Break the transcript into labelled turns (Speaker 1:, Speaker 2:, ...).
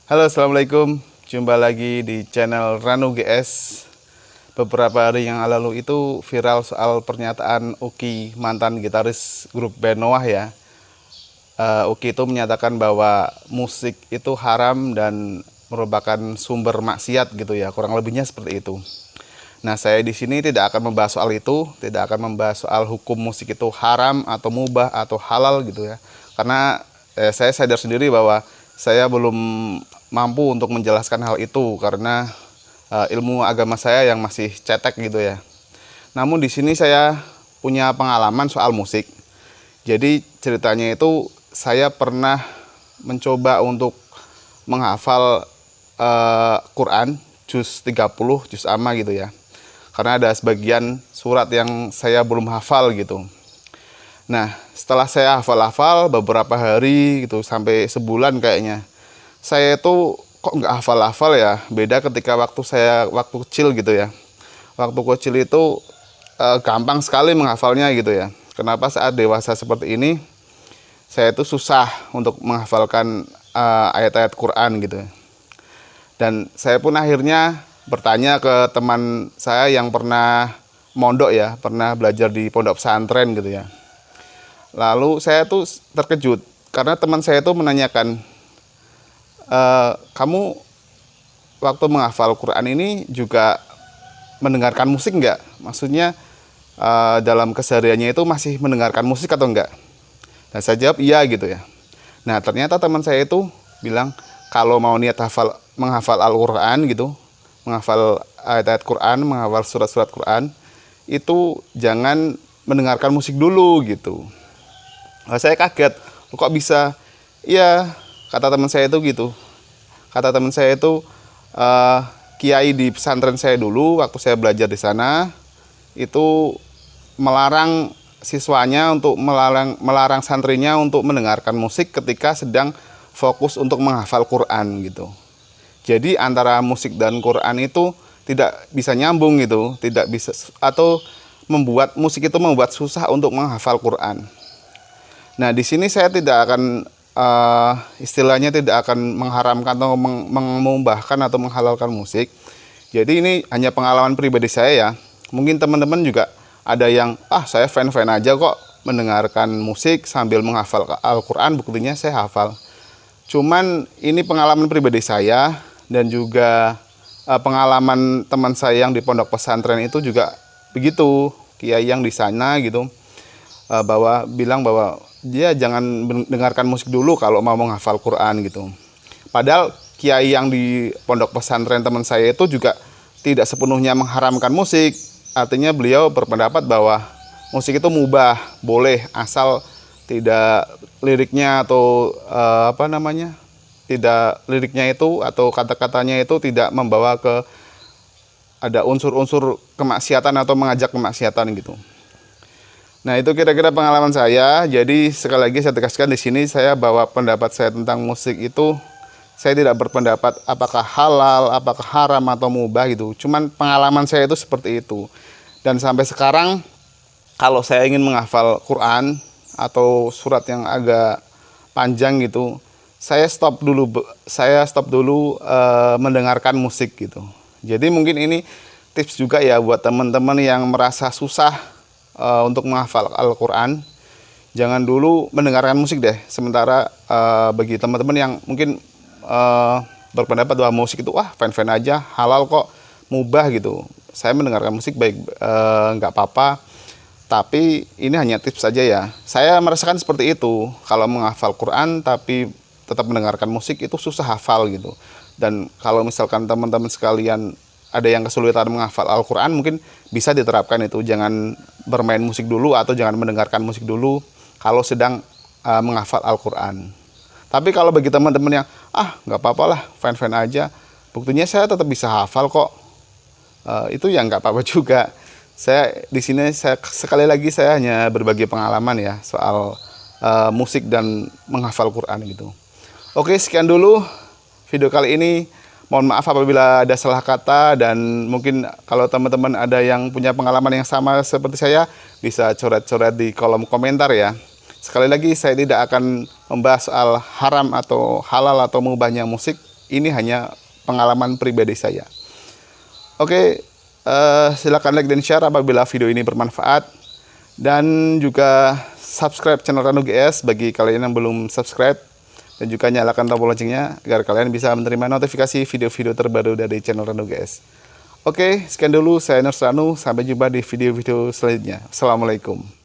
Speaker 1: Halo, assalamualaikum. Jumpa lagi di channel Ranu GS. Beberapa hari yang lalu itu viral soal pernyataan Uki, mantan gitaris grup band Noah ya. Uki itu menyatakan bahwa musik itu haram dan merupakan sumber maksiat gitu ya. Kurang lebihnya seperti itu. Nah, saya di sini tidak akan membahas soal itu, tidak akan membahas soal hukum musik itu haram atau mubah atau halal gitu ya. Karena saya sadar sendiri bahwa saya belum mampu untuk menjelaskan hal itu karena ilmu agama saya yang masih cetek gitu ya. Namun di sini saya punya pengalaman soal musik. Jadi ceritanya itu saya pernah mencoba untuk menghafal Quran juz 30, juz amma gitu ya. Karena ada sebagian surat yang saya belum hafal gitu. Nah, setelah saya hafal-hafal beberapa hari gitu sampai sebulan kayaknya, saya itu kok nggak hafal-hafal ya. Beda ketika waktu kecil gitu ya. Waktu kecil itu gampang sekali menghafalnya gitu ya. Kenapa saat dewasa seperti ini saya itu susah untuk menghafalkan ayat-ayat Quran gitu ya. Dan saya pun akhirnya bertanya ke teman saya yang pernah mondok ya, pernah belajar di pondok pesantren gitu ya. Lalu saya tuh terkejut karena teman saya tuh menanyakan, kamu waktu menghafal Quran ini juga mendengarkan musik nggak? Maksudnya dalam kesehariannya itu masih mendengarkan musik atau enggak? Dan saya jawab iya gitu ya. Nah, ternyata teman saya itu bilang kalau mau niat menghafal Al-Quran gitu, menghafal ayat-ayat Quran, menghafal surat-surat Quran, itu jangan mendengarkan musik dulu gitu. Nah, saya kaget, kok bisa? Iya, kata teman saya itu gitu. Kata teman saya itu kiai di pesantren saya dulu waktu saya belajar di sana itu melarang siswanya untuk melarang santrinya untuk mendengarkan musik ketika sedang fokus untuk menghafal Quran gitu. Jadi antara musik dan Quran itu tidak bisa nyambung gitu, tidak bisa, atau membuat musik itu membuat susah untuk menghafal Quran. Nah, di sini saya tidak akan istilahnya tidak akan mengharamkan atau mengubahkan atau menghalalkan musik. Jadi ini hanya pengalaman pribadi saya ya. Mungkin teman-teman juga ada yang saya fan-fan aja kok mendengarkan musik sambil menghafal Al-Quran, buktinya saya hafal. Cuman ini pengalaman pribadi saya dan juga pengalaman teman saya yang di pondok pesantren itu juga begitu, kiai yang di sana gitu, bilang bahwa dia jangan mendengarkan musik dulu kalau mau menghafal Quran gitu. Padahal kiai yang di pondok pesantren teman saya itu juga tidak sepenuhnya mengharamkan musik. Artinya beliau berpendapat bahwa musik itu mubah, boleh asal tidak liriknya atau tidak liriknya itu atau kata-katanya itu tidak membawa ke ada unsur-unsur kemaksiatan atau mengajak kemaksiatan gitu. Nah, itu kira-kira pengalaman saya. Jadi sekali lagi saya tegaskan di sini, saya bawa pendapat saya tentang musik itu, saya tidak berpendapat apakah halal, apakah haram atau mubah gitu. Cuman pengalaman saya itu seperti itu. Dan sampai sekarang kalau saya ingin menghafal Quran atau surat yang agak panjang gitu, saya stop dulu mendengarkan musik gitu. Jadi mungkin ini tips juga ya buat teman-teman yang merasa susah untuk menghafal Al-Quran. Jangan dulu mendengarkan musik deh. Sementara bagi teman-teman yang mungkin berpendapat bahwa musik itu fan-fan aja, halal kok, mubah gitu. Saya mendengarkan musik baik, nggak apa-apa. Tapi ini hanya tips saja ya. Saya merasakan seperti itu. Kalau menghafal Quran tapi tetap mendengarkan musik itu susah hafal gitu. Dan kalau misalkan teman-teman sekalian ada yang kesulitan menghafal Al-Quran, mungkin bisa diterapkan itu. Jangan bermain musik dulu atau jangan mendengarkan musik dulu kalau sedang menghafal Al-Quran. Tapi kalau bagi teman-teman yang nggak apa-apa lah, fan-fan aja, buktinya saya tetap bisa hafal kok, itu ya nggak apa-apa juga. Saya di sini sekali lagi saya hanya berbagi pengalaman ya soal musik dan menghafal Quran gitu. Oke, sekian dulu video kali ini. Mohon maaf apabila ada salah kata, dan mungkin kalau teman-teman ada yang punya pengalaman yang sama seperti saya, bisa coret-coret di kolom komentar ya. Sekali lagi, saya tidak akan membahas soal haram atau halal atau mubahnya musik. Ini hanya pengalaman pribadi saya. Oke, silakan like dan share apabila video ini bermanfaat. Dan juga subscribe channel Ranu GS bagi kalian yang belum subscribe. Dan juga nyalakan tombol loncengnya agar kalian bisa menerima notifikasi video-video terbaru dari channel Ranu GS. Oke, sekian dulu. Saya Nurs Ranu. Sampai jumpa di video-video selanjutnya. Assalamualaikum.